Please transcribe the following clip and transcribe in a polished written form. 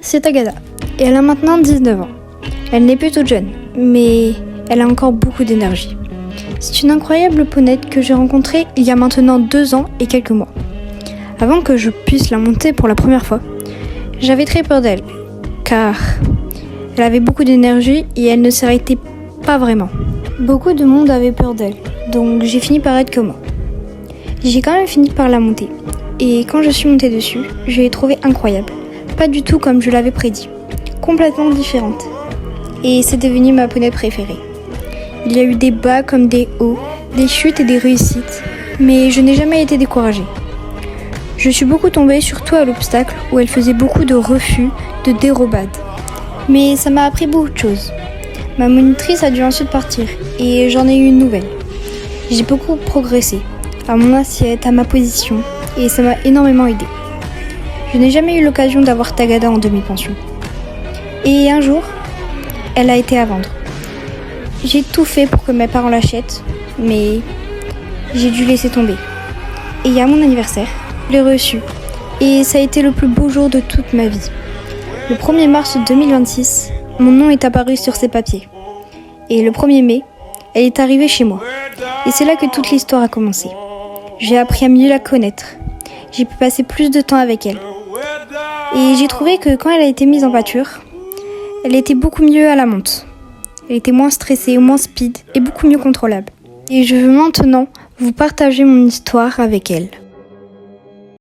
C'est Agatha, et elle a maintenant 19 ans. Elle n'est plus toute jeune, mais elle a encore beaucoup d'énergie. C'est une incroyable ponette que j'ai rencontrée il y a maintenant 2 ans et quelques mois. Avant que je puisse la monter pour la première fois, j'avais très peur d'elle, car elle avait beaucoup d'énergie et elle ne s'arrêtait pas vraiment. Beaucoup de monde avait peur d'elle, donc j'ai fini par être comme moi. J'ai quand même fini par la monter, et quand je suis montée dessus, je l'ai trouvée incroyable. Pas du tout comme je l'avais prédit, complètement différente. Et c'est devenu ma poney préférée. Il y a eu des bas comme des hauts, des chutes et des réussites, mais je n'ai jamais été découragée. Je suis beaucoup tombée, surtout à l'obstacle où elle faisait beaucoup de refus, de dérobades. Mais ça m'a appris beaucoup de choses. Ma monitrice a dû ensuite partir et j'en ai eu une nouvelle. J'ai beaucoup progressé, à mon assiette, à ma position, et ça m'a énormément aidée. Je n'ai jamais eu l'occasion d'avoir Tagada en demi-pension. Et un jour, elle a été à vendre. J'ai tout fait pour que mes parents l'achètent, mais j'ai dû laisser tomber. Et à mon anniversaire, je l'ai reçue. Et ça a été le plus beau jour de toute ma vie. Le 1er mars 2026, mon nom est apparu sur ces papiers. Et le 1er mai, elle est arrivée chez moi. Et c'est là que toute l'histoire a commencé. J'ai appris à mieux la connaître. J'ai pu passer plus de temps avec elle. Et j'ai trouvé que quand elle a été mise en pâture, elle était beaucoup mieux à la monte. Elle était moins stressée, moins speed et beaucoup mieux contrôlable. Et je veux maintenant vous partager mon histoire avec elle.